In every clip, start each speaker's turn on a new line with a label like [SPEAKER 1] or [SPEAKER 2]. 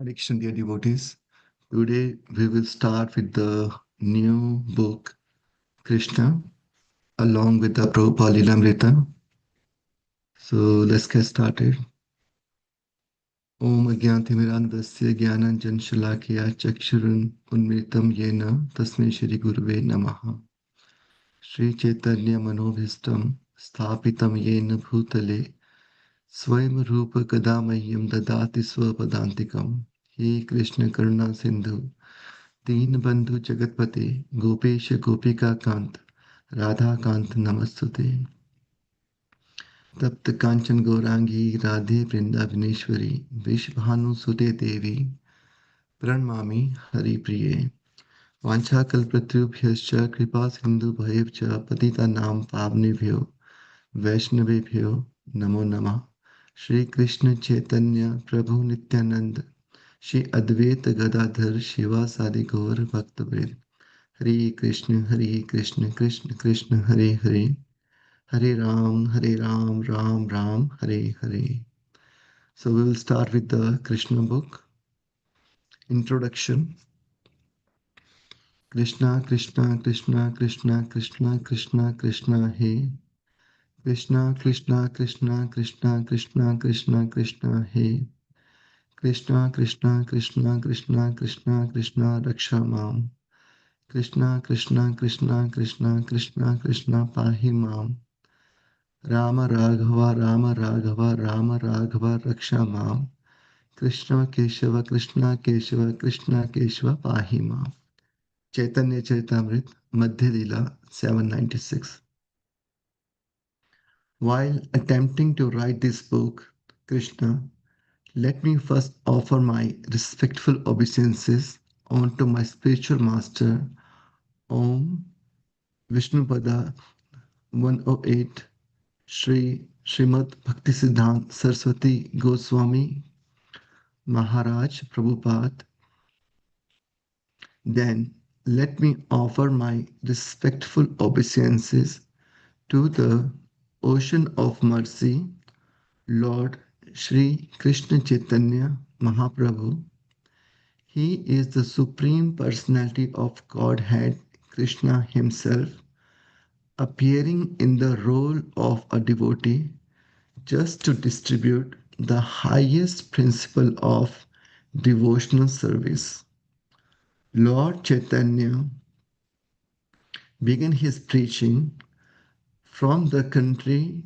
[SPEAKER 1] Addiction, dear devotees. Today we will start with the new book Krishna along with the Prabhupada Lilamrita. So let's get started. Om Agyantimirandasya Jnananjan Shalakya Chakshurun Unmritam Yena Tasmai Shri Gurave Namaha. Shri Chaitanya Manobhistam Sthapitam Yena Bhutale Swayam Rupa Kadamahyam Dadati Swapadantikam. He Krishna Karuna Sindhu Deenbandhu जगतपते Gopesh गोपिका कांत राधा कांत नमस्तुते तप्त कांचन गौरांगी राधे वृंदावनेश्वरी वृषभानुसुते देवी प्रणमामि हरिप्रिये वाञ्छाकल्पतरुभ्यश्च कृपा सिन्धुभयश्च पतितानां पावनेभ्यो वैष्णवेभ्यो नमो नमः श्री कृष्ण चैतन्य प्रभु नित्यानंद श्री अद्वैत गदाधर शिवासादि गौर भक्तवृंद हरे Krishna Krishna Krishna Hare Hare Hare Ram Ram Ram Hare Hare. So we will start with the Krishna book. Introduction. Krishna Krishna Krishna Krishna Krishna Krishna Krishna He Krishna Krishna Krishna Krishna Krishna Krishna Krishna He Krishna Krishna Krishna Krishna Krishna Krishna Raksha Mam Krishna Krishna Krishna Krishna Krishna Krishna Pahi Mam Rama Raghava Rama Raghava Raksha Mam Krishna Keshava Krishna Keshava Krishna Keshava Pahi Mam. Chaitanya Charitamrit Madhya Lila 796. While attempting to write this book, Krishna, let me first offer my respectful obeisances unto my spiritual master, Om Vishnupada 108 Shri Srimad Bhaktisiddhant Saraswati Goswami Maharaj Prabhupada. Then let me offer my respectful obeisances to the Ocean of Mercy, Lord Shri Krishna Chaitanya Mahaprabhu. He is the Supreme Personality of Godhead, Krishna Himself, appearing in the role of a devotee just to distribute the highest principle of devotional service. Lord Chaitanya began his preaching from the country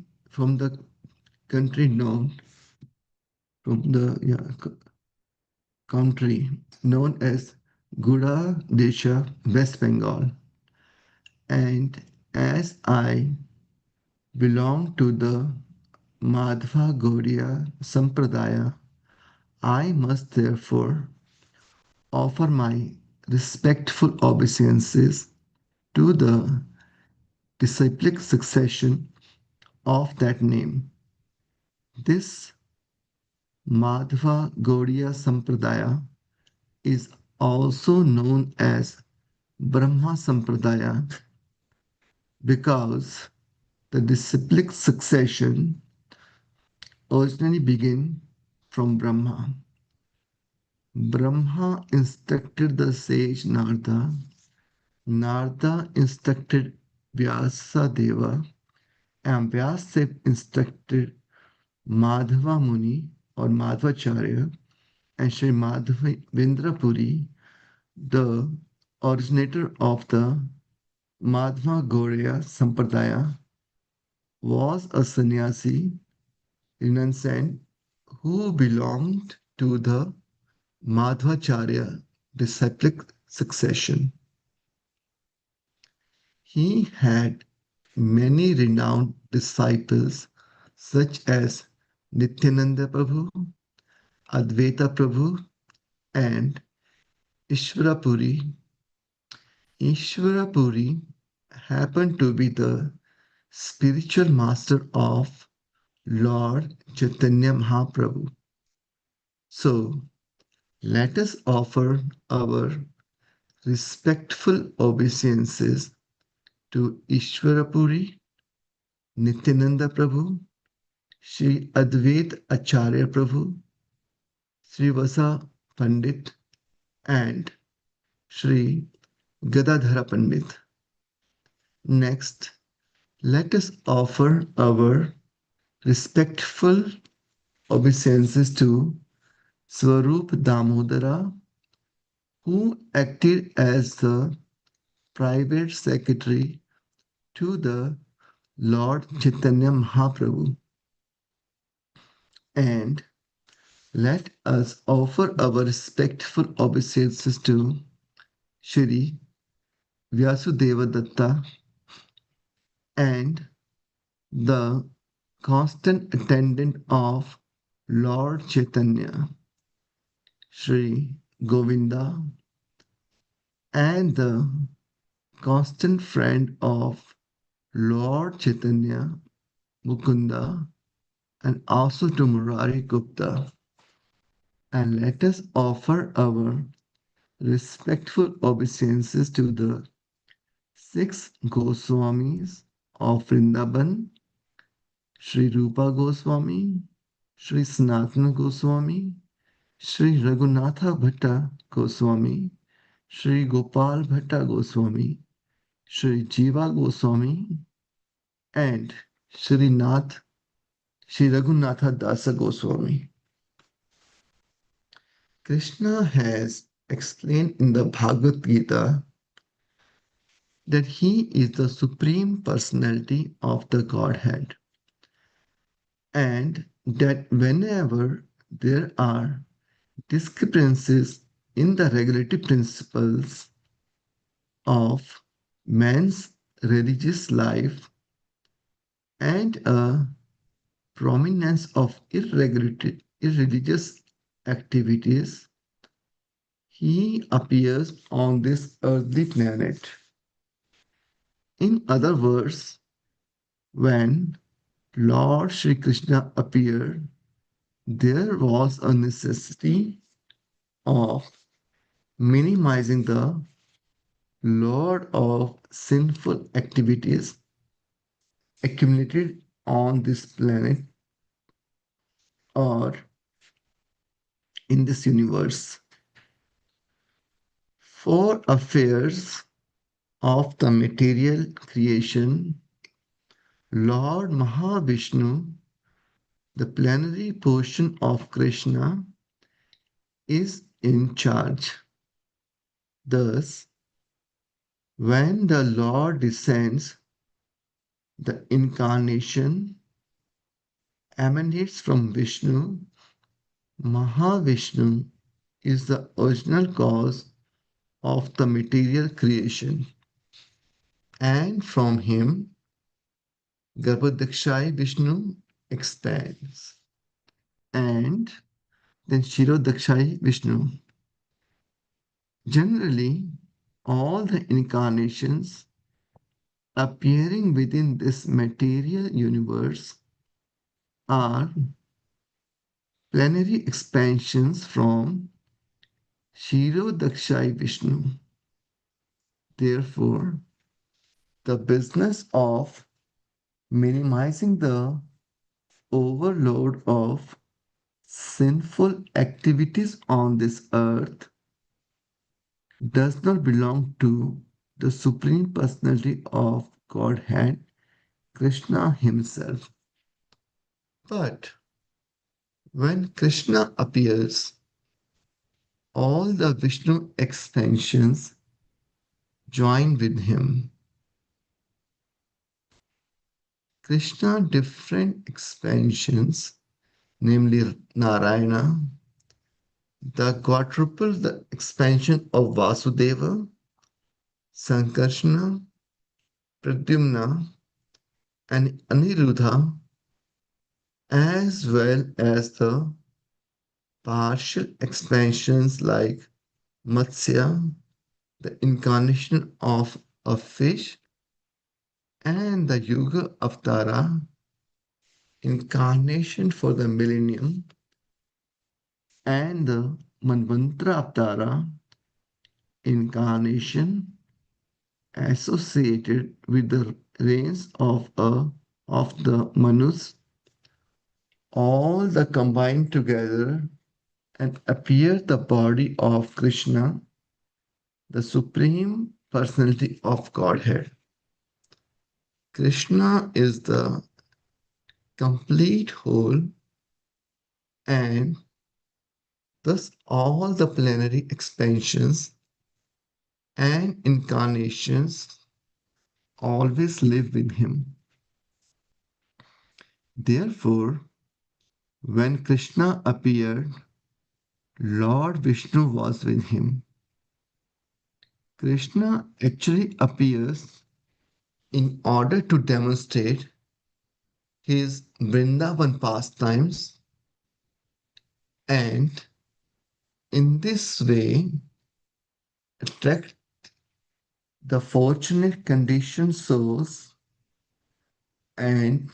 [SPEAKER 1] known from the country known as Gura Desha, West Bengal. And as I belong to the Madhva Gaudiya Sampradaya, I must therefore offer my respectful obeisances to the disciplic succession of that name. This Madhva Gaudiya Sampradaya is also known as Brahma Sampradaya because the disciplic succession originally began from Brahma. Brahma instructed the sage Narada. Narada instructed Vyasadeva, and Vyasadeva instructed Madhava Muni or Madhvacharya, and Sri Madhavendra Puri, the originator of the Madhva Gauriya Sampradaya, was a sannyasi renunciant who belonged to the Madhvacharya disciplic succession. He had many renowned disciples such as Nityananda Prabhu, Advaita Prabhu, and Ishwarapuri. Ishwarapuri happened to be the spiritual master of Lord Chaitanya Mahaprabhu. So, let us offer our respectful obeisances to Ishwarapuri, Nityananda Prabhu, Sri Advait Acharya Prabhu, Srivasa Pandit, and Sri Gadadhara Pandit. Next, let us offer our respectful obeisances to Swarup Damodara, who acted as the private secretary to the Lord Chaitanya Mahaprabhu. And let us offer our respectful obeisances to Shri Vyasudeva Datta and the constant attendant of Lord Chaitanya, Sri Govinda, and the constant friend of Lord Chaitanya, Mukunda, and also to Murari Gupta. And let us offer our respectful obeisances to the six Goswamis of Vrindavan, Sri Rupa Goswami, Sri Sanatana Goswami, Sri Raghunatha Bhatta Goswami, Sri Gopal Bhatta Goswami, Sri Jiva Goswami, and Sri Raghunatha Dasa Goswami. Krishna has explained in the Bhagavad Gita that he is the supreme personality of the Godhead, and that whenever there are discrepancies in the regulative principles of man's religious life and a prominence of irreligious activities, he appears on this earthly planet. In other words, when Lord Sri Krishna appeared, there was a necessity of minimizing the load of sinful activities accumulated on this planet or in this universe. For affairs of the material creation, Lord Mahavishnu, the plenary portion of Krishna, is in charge. Thus, when the Lord descends, the incarnation emanates from Vishnu. Mahavishnu is the original cause of the material creation, and from him, Garbhodakshai Vishnu expands, and then Shirodakshai Vishnu. Generally, all the incarnations appearing within this material universe are plenary expansions from Shirodakshai Vishnu. Therefore, the business of minimizing the overload of sinful activities on this earth does not belong to the Supreme Personality of Godhead, Krishna Himself. But when Krishna appears, all the Vishnu expansions join with him. Krishna different expansions, namely Narayana, the quadruple the expansion of Vasudeva, Sankarsana, Pradyumna, and Aniruddha, as well as the partial expansions like Matsya, the incarnation of a fish, and the Yuga Avatara, incarnation for the millennium, and the Manvantara Avatara, incarnation associated with the reigns of the Manus, all the combined together and appear the body of Krishna, the Supreme Personality of Godhead. Krishna is the complete whole, and thus all the plenary expansions and incarnations always live with him. Therefore, when Krishna appeared, Lord Vishnu was with him. Krishna actually appears in order to demonstrate his Vrindavan pastimes, and in this way attract the fortunate conditioned souls and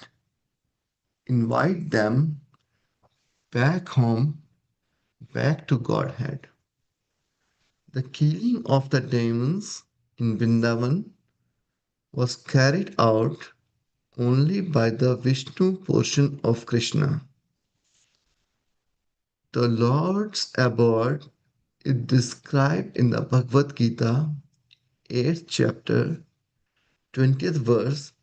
[SPEAKER 1] invite them back home, back to Godhead. The killing of the demons in Vrindavan was carried out only by the Vishnu portion of Krishna. The Lord's abode is described in the Bhagavad Gita, 8th chapter, 20th verse,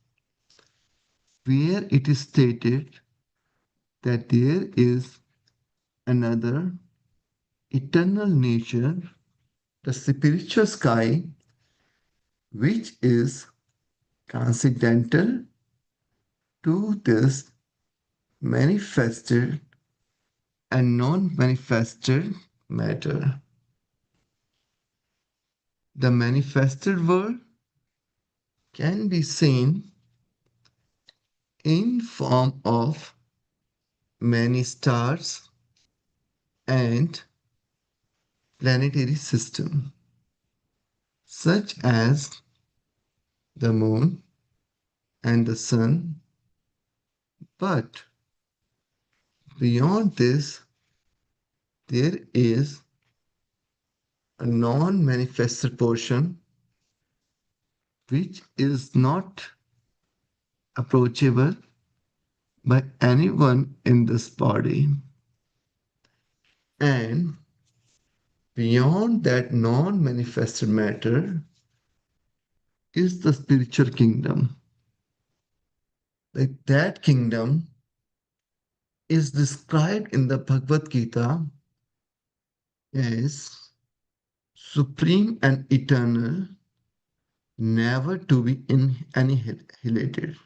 [SPEAKER 1] where it is stated that there is another eternal nature, the spiritual sky, which is transcendental to this manifested and non manifested matter. The manifested world can be seen in form of many stars and planetary system such as the moon and the sun, but beyond this there is a non-manifested portion which is not approachable by anyone in this body, and beyond that non-manifested matter is the spiritual kingdom. Like that kingdom is described in the Bhagavad Gita as supreme and eternal, never to be annihilated.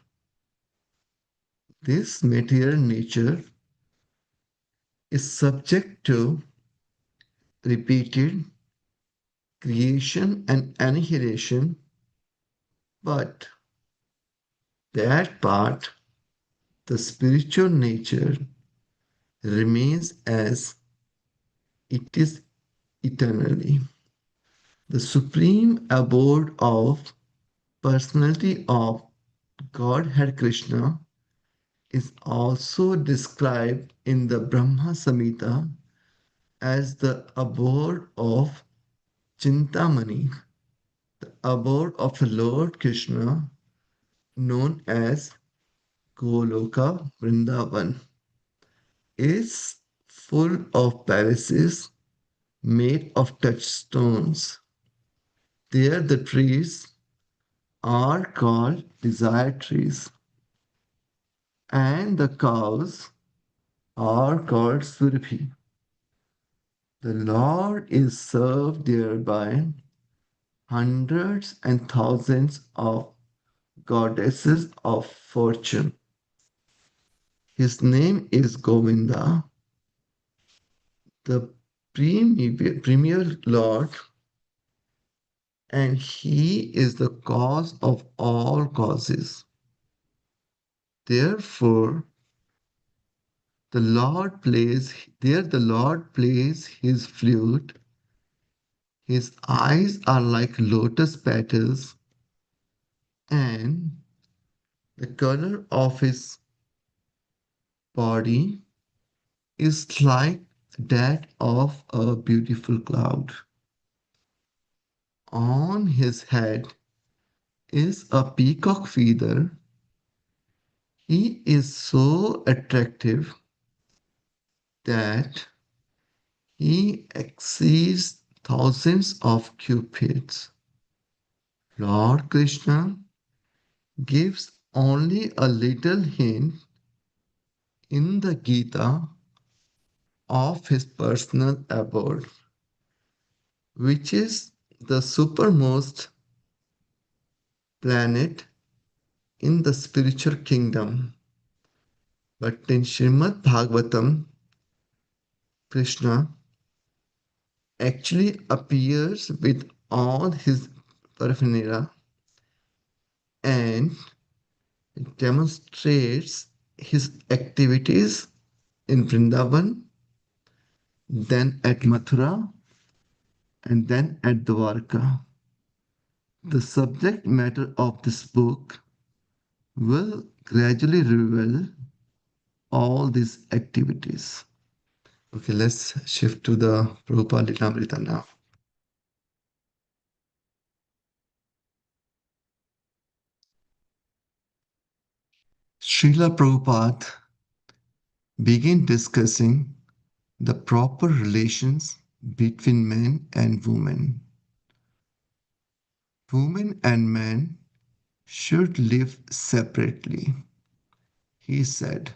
[SPEAKER 1] This material nature is subject to repeated creation and annihilation, but that part, the spiritual nature, remains as it is eternally. The supreme abode of personality of Godhead Krishna is also described in the Brahma Samhita as the abode of Chintamani, the abode of the Lord Krishna, known as Goloka Vrindavan, is full of palaces made of touchstones. There, the trees are called desire trees, and the cows are called Surabhi. The Lord is served there by hundreds and thousands of goddesses of fortune. His name is Govinda, the premier Lord, and he is the cause of all causes. Therefore, the Lord plays his flute. His eyes are like lotus petals, and the color of his body is like that of a beautiful cloud. On his head is a peacock feather. He is so attractive that He exceeds thousands of cupids. Lord Krishna gives only a little hint in the Gita of his personal abode, which is the supermost planet in the spiritual kingdom. But in Srimad Bhagavatam, Krishna actually appears with all his paraphernalia and demonstrates his activities in Vrindavan, then at Mathura, and then at Dwarka. The subject matter of this book will gradually reveal all these activities. Okay, let's shift to the Prabhupada Lilamrita now. Srila Prabhupada began discussing the proper relations between men and women. Women and men should live separately. He said,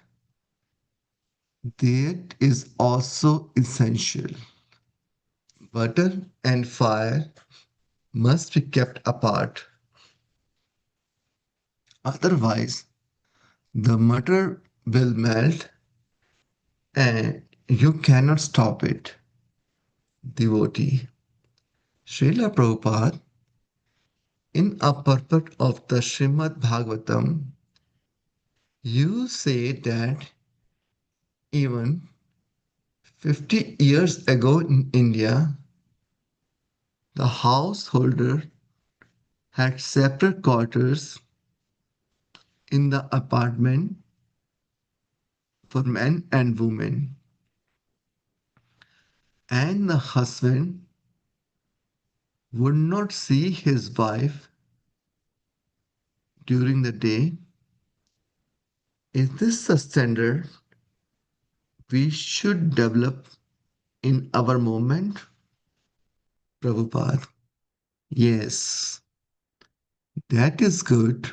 [SPEAKER 1] that is also essential. Butter and fire must be kept apart. Otherwise, the butter will melt and you cannot stop it. Devotee. Srila Prabhupada, in a purport of the Srimad Bhagavatam, you say that even 50 years ago in India, the householder had separate quarters in the apartment for men and women, and the husband would not see his wife during the day. Is this the standard we should develop in our movement? Prabhupada. Yes, that is good.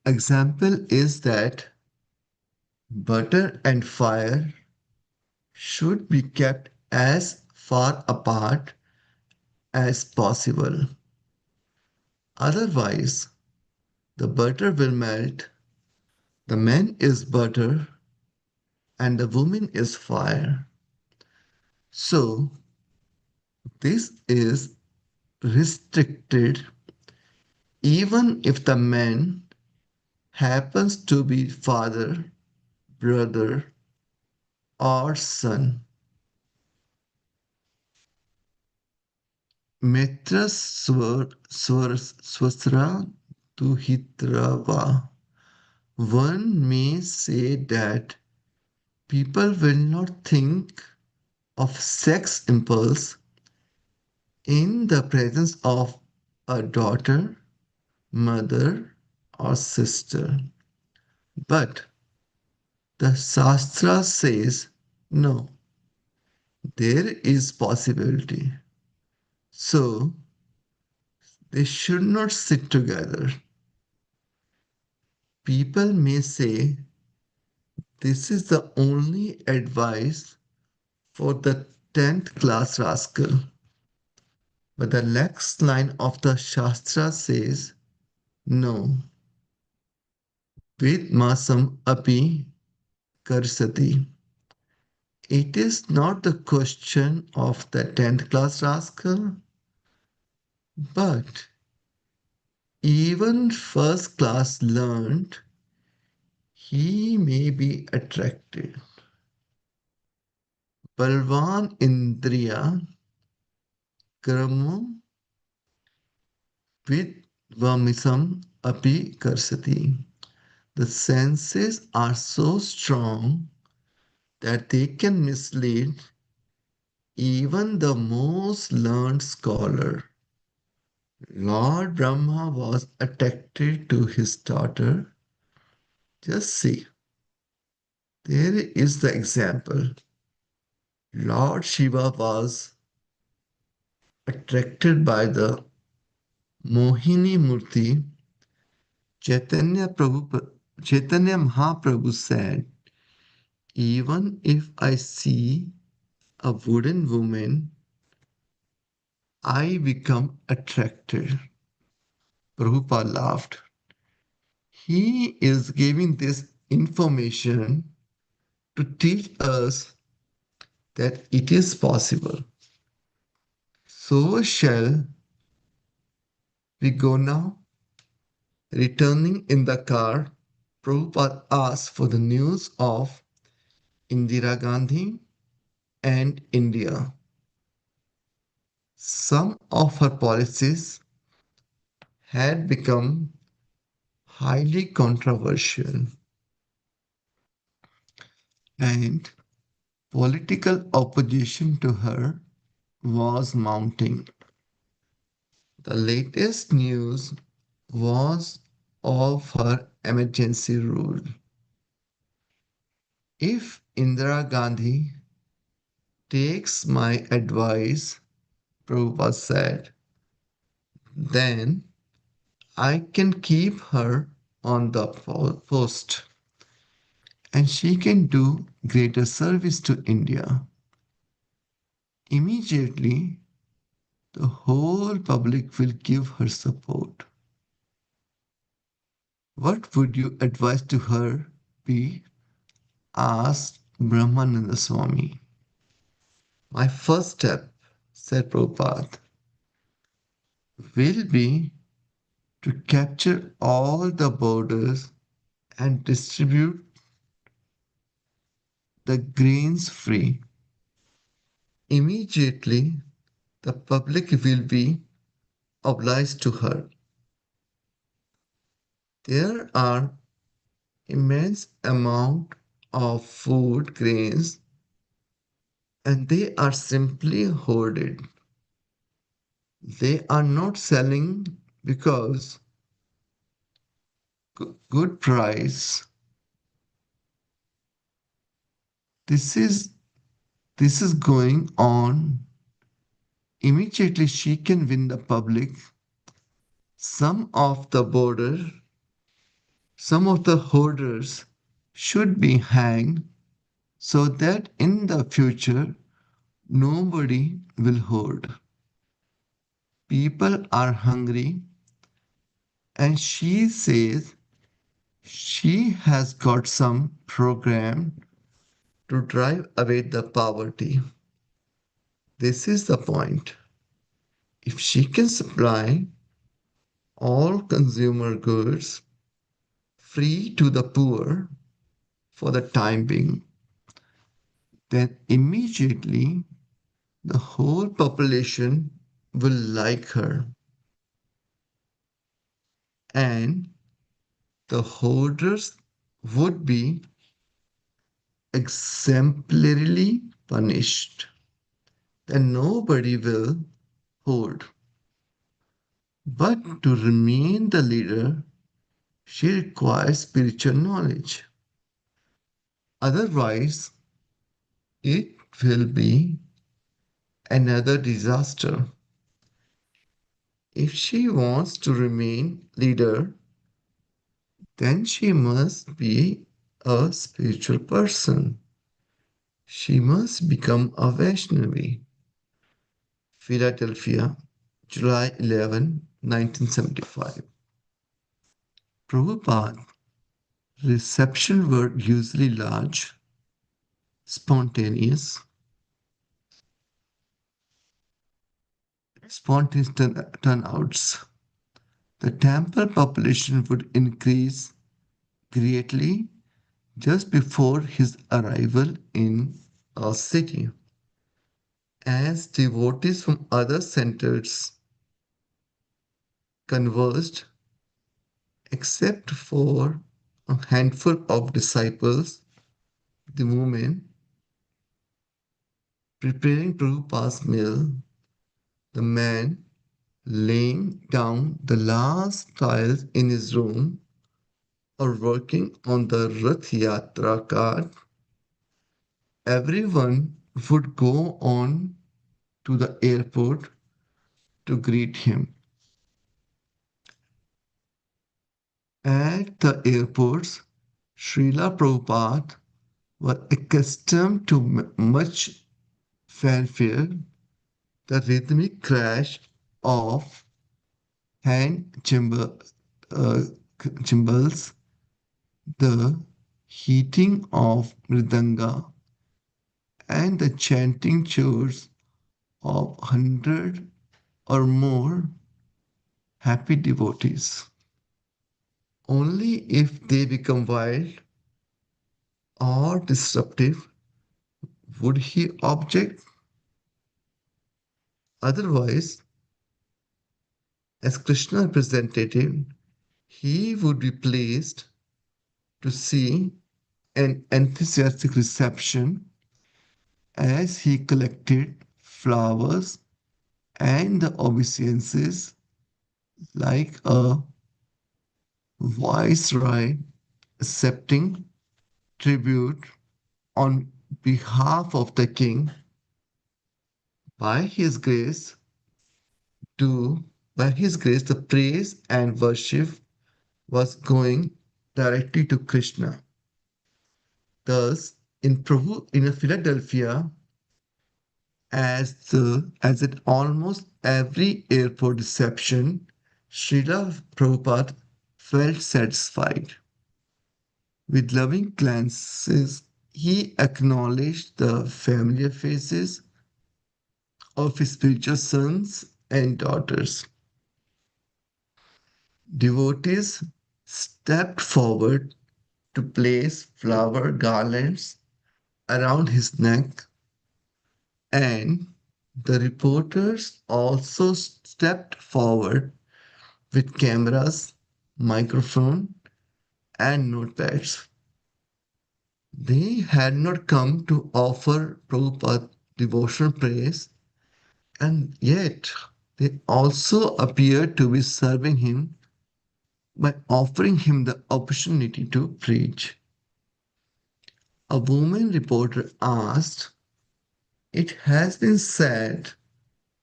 [SPEAKER 1] Example is that butter and fire should be kept as far apart as possible. Otherwise, the butter will melt, the man is butter, and the woman is fire. So, this is restricted even if the man happens to be father, brother, or son. Mitra swasra duhitrava. One may say that people will not think of sex impulse in the presence of a daughter, mother, or sister. But the Shastra says no, there is possibility. So they should not sit together. People may say this is the only advice for the 10th class rascal. But the next line of the Shastra says no. Vidmasam api karsati. It is not the question of the 10th class rascal, but even first class learned, he may be attracted. Balvan Indriya Kramo Vidvamisam api karsati. The senses are so strong that they can mislead even the most learned scholar. Lord Brahma was attracted to his daughter. Just see, there is the example. Lord Shiva was attracted by the Mohini Murti. Chaitanya Mahaprabhu said, even if I see a wooden woman, I become attracted. Prabhupada laughed. He is giving this information to teach us that it is possible. So shall we go now? Returning in the car, Prabhupada asked for the news of Indira Gandhi and India. Some of her policies had become highly controversial, and political opposition to her was mounting. The latest news was of her emergency rule. If Indira Gandhi takes my advice, Prabhupada said, then I can keep her on the post and she can do greater service to India. Immediately, the whole public will give her support. What would you advise to her be? Asked Brahmananda Swami. My first step, said Prabhupada, will be to capture all the borders and distribute the grains free. Immediately, the public will be obliged to her. There are immense amount of food grains and they are simply hoarded. They are not selling because good price. This is this is going on. Immediately she can win the public. Some of the border, some of the hoarders should be hanged so that in the future nobody will hoard. People are hungry, and she says she has got some program to drive away the poverty. This is the point. If she can supply all consumer goods free to the poor for the time being, then immediately the whole population will like her and the hoarders would be exemplarily punished. Then nobody will hoard. But to remain the leader, she requires spiritual knowledge. Otherwise, it will be another disaster. If she wants to remain leader, then she must be a spiritual person. She must become a Vaishnavi. Philadelphia, July 11, 1975. Prabhupada reception were usually large, spontaneous, spontaneous turnouts. The temple population would increase greatly just before his arrival in a city. As devotees from other centers converged, except for a handful of disciples, the women preparing Prabhupada's meal, the man laying down the last tiles in his room, or working on the Rath Yatra cart, everyone would go on to the airport to greet him. At the airports, Srila Prabhupada was accustomed to much fanfare, the rhythmic crash of hand uh, cymbals, the heating of mridanga, and the chanting chores of 100 or more happy devotees. Only if they become wild or disruptive would he object. Otherwise, as Krishna representative, he would be pleased to see an enthusiastic reception as he collected flowers and the obeisances like a viceroy accepting tribute on behalf of the king. By his grace, to by his grace, the praise and worship was going directly to Krishna. Thus, in Philadelphia, as at almost every airport reception, Srila Prabhupada felt satisfied. With loving glances, he acknowledged the familiar faces of his spiritual sons and daughters. Devotees stepped forward to place flower garlands around his neck, and the reporters also stepped forward with cameras, microphone, and notepads. They had not come to offer Prabhupada devotional praise, and yet they also appeared to be serving him by offering him the opportunity to preach. A woman reporter asked, "It has been said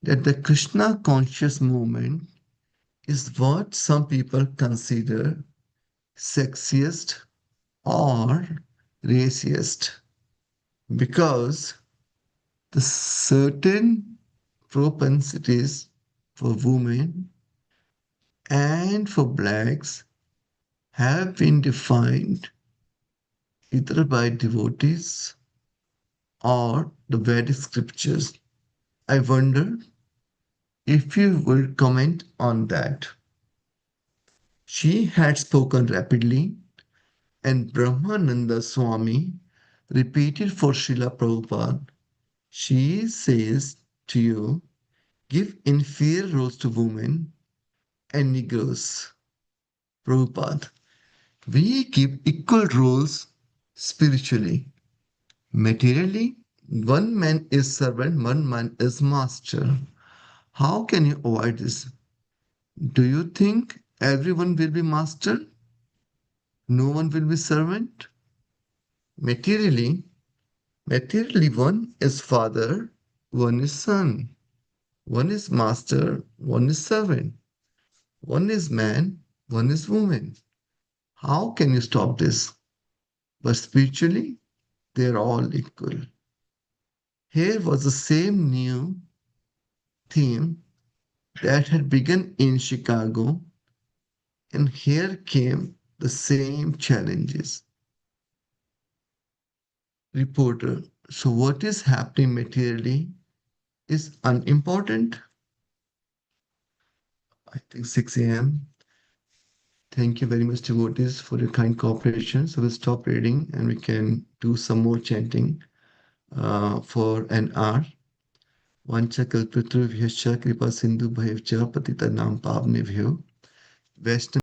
[SPEAKER 1] that the Krishna conscious movement is what some people consider sexiest or racist because the certain propensities for women and for blacks have been defined either by devotees or the Vedic scriptures. I wonder if you would comment on that." She had spoken rapidly, and Brahmananda Swami repeated for Srila Prabhupada, "She says to you, give inferior roles to women and Negroes." Prabhupada, we give equal roles spiritually. Materially, one man is servant, one man is master. How can you avoid this? Do you think everyone will be master? No one will be servant? Materially, materially one is father, one is son. One is master, one is servant. One is man, one is woman. How can you stop this? But spiritually, they are all equal. Here was the same new theme that had begun in Chicago, and here came the same challenges. Reporter, so what is happening materially is unimportant? I think 6 a.m. Thank you very much, devotees, for your kind cooperation. So we'll stop reading and we can do some more chanting for an hour. Vancha kalpitru vyascha kripa sindhu bhavcha patitanam pavnebhyo. Vaishnav